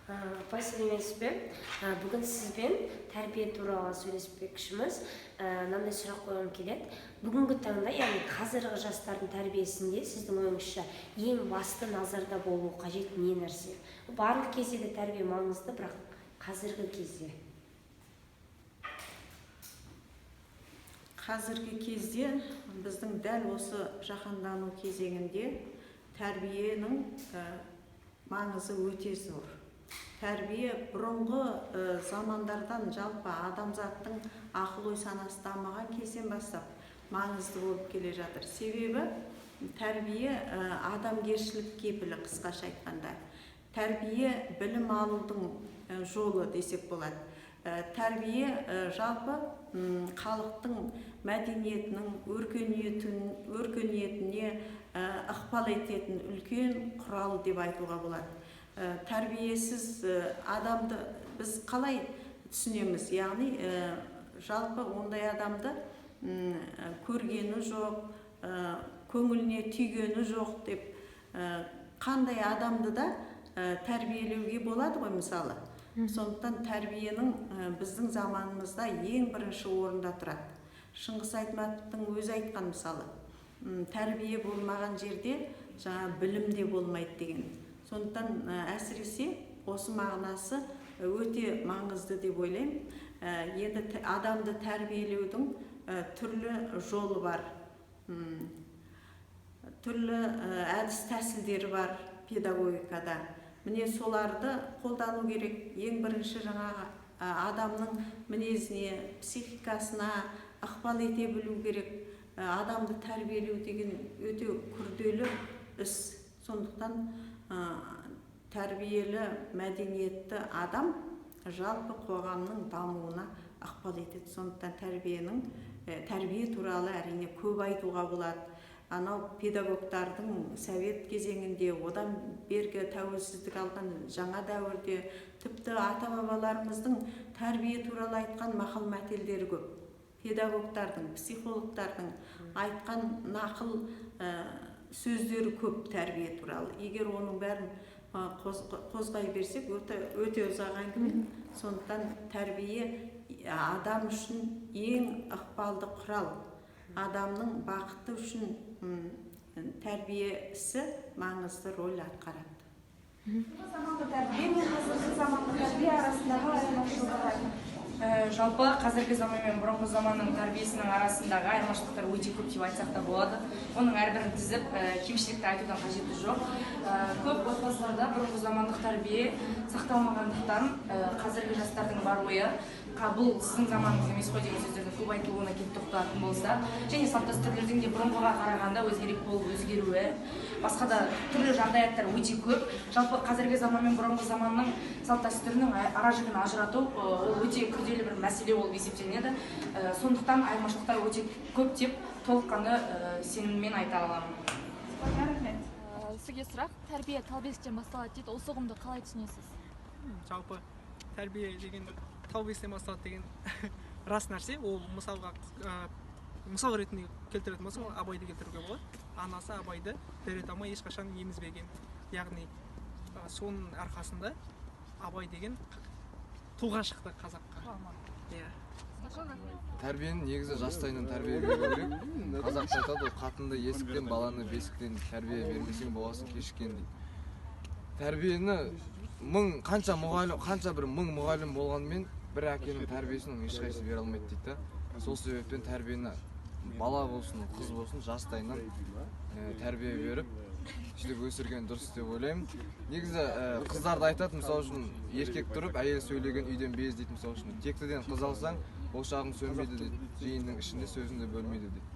Апай сәлеметсіз бе? Бүгін сізбен тәрбие туралы сөйлеспекшіміз. Мынандай сұрақ қойғым келеді. Бүгінгі таңда, яғни қазіргі жастардың тәрбиесінде сіздің ойыңызша ең басты назарда болу қажет не нәрсе? Барлық кезде де тәрбие маңызды, бірақ қазіргі кезде. Қазіргі кезде біздің дәл осы жаһандану кезеңінде тәрбиенің маңызы өте зор. Тәрбие бұрынғы замандардан жалпы адамзаттың ақыл ой санасы дамыған кезден бастап маңызды болып келе жатыр. Себебі тәрбие адамгершілік кепілі, қысқаша айтқанда. Тәрбие білім алудың жолы десек болады. Тәрбие жалпы халықтың мәдениетінің өркениетіне ықпал ететін үлкен құрал деп айтуға болады. Тәрбиесіз адамды біз қалай түсінеміз? Яғни жалпы ондай адамды көргені жоқ, көңіліне түйгені жоқ деп қандай адамды да тәрбиелеуге болады ғой мысалы. Сондықтан тәрбиенің біздің заманымызда ең бірінші орында тұрады. Шыңғыс Айтматовтың өзі айтқан мысалы, тәрбие болмаған жерде жаңа білім де болмайды деген. Сондықтан әсіресе осы мағынасы өте маңызды деп ойлаймын. Енді адамды тәрбиелеудің түрлі жолы бар, түрлі әдіс тәсілдері бар педагогикада. Міне соларды қолдану керек. Ең бірінші жаңағы адамның мінезіне, психикасына ықпал ете білу керек. Адамды тәрбиелеу деген өте күрделі іс. Сондықтан тәрбиелі, мәдениетті адам жалпы қоғамның дамуына ықпал етеді. Сондықтан тәрбие туралы әрине көп айтуға болады. Анау педагогтардың совет кезеңінде, одан бергі тәуелсіздік алған жаңа дәуірде, тіпті ата-бабаларымыздың тәрбие туралы айтқан мақал-мәтелдері көп. Педагогтардың, психологтардың айтқан нақыл сөздері көп тәрбие туралы. Егер оның бәрін қозғай берсек, өте ұзақ әңгіме. Сондықтан тәрбие адам үшін ең ықпалды құрал. Адамның бақыты үшін тәрбиесі маңызды рөл атқарады. Заманғы тәрбие мен қазіргі заманғы тәрбие арасындағы айырмашылықтар. Жалпы қазіргі заман мен бұрынғы заманның тәрбиесінің арасындағы айырмашылықтар өте көп деп айтсақ та болады. Оның әрбірін тізіп, кемшілікті айтудан қажеті жоқ. Көп отбасыларда бұрынғы замандық тәрбие сақталмағандықтан қазіргі жастардың бар ойы бұл сіздің заманыңыз емес қой деген сөздердің көп айтылуына келіп тоқталатын болса, және салт-дәстүрлердің де бұрынғыға қарағанда өзгерек болып өзгеруі, басқа да түрлі жағдаяттар өте көп. Жалпы қазіргі заман мен бұрынғы заманның салт-дәстүрінің ара-жігін ажырату ол өте күрделі бір мәселе болып есептелінеді. Сондықтан айырмашылықтар өте көп деп толыққанды сеніммен айта аламын. Сізге сұрақ, тәрбие тал бесіктен басталады дейді, осы ұғымды қалай түсінесіз? Жалпы тәрбие деген тал бесіктен басталады деген рас нәрсе. Ол мысал ретінде келтіретін болса, Абайды келтіруге болады. Анасы Абайды дәрет алмай ешқашан емізбеген. Яғни соның арқасында Абай деген тұлға шықты қазаққа. Тәрбиені негізі жастайынан тәрбие беру керек. Қазақта айтады, қатынды есіктен, баланы бесіктен тәрбие бермесең боласың кешіккен дейді. Тәрбиені қанша бір мың мұғалім болғанмен бір әкенің тәрбиесінің ешқайсысы бере алмайды дейді. Сол себептен тәрбиені бала болсын, қыз болсын жастайынан тәрбие беріп сөйтіп өсірген дұрыс деп ойлаймын. Негізі қыздарды айтады, мысалы үшін еркек тұрып, әйел сөйлеген үйден без дейді. Мысалы үшін тектіден қыз алсаң, ошағың сөнбейді дейді. Жиынның ішінде сөзін де бөлмейді дейді.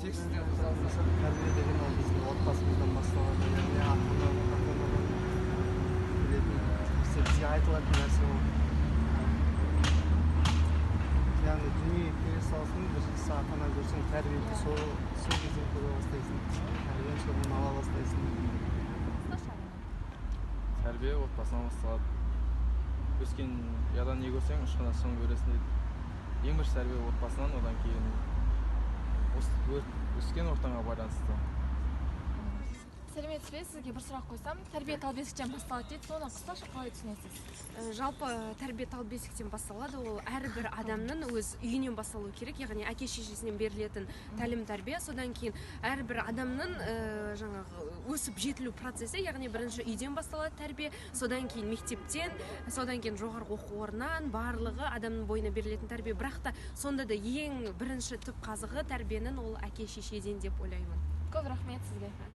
Тексізден қыз алсаң, тәрбие деген ол біздің отбасымыздан басталады. Яғни ата-анадан білетін, бізге айтылатын нәрсе ол. Яғни дүниеге салсын, бір ата-ана көрсең, тәрбиеті сол кезден көре бастайсың. Тәрбиен соңын ала бастайсың. Тәрбие отбасынан басталады. Өскен ұядан не көрсең, ұшқына соң көресің дейді. Ең бірінші тәрбие отбасынан, одан кейін өскен ортаңа байланысты. сәлеметсіз бе, сізге бір сұрақ қойсам, тәрбие тал бесіктен басталады дейді, соны қысқаша қалай түсінесіз? Жалпы тәрбие тал бесіктен басталады, ол әрбір адамның өз үйінен басталу керек, яғни әке шешесінен берілетін тәлім тәрбие. Содан кейін әрбір адамның жаңағы өсіп жетілу процесі, яғни бірінші үйден басталады тәрбие, содан кейін мектептен, содан кейін жоғарғы оқу орнынан, барлығы адамның бойына берілетін тәрбие. Бірақ та сонда да ең бірінші түп қазығы тәрбиенің ол әке шешеден деп ойлаймын. Көп рахмет сізге.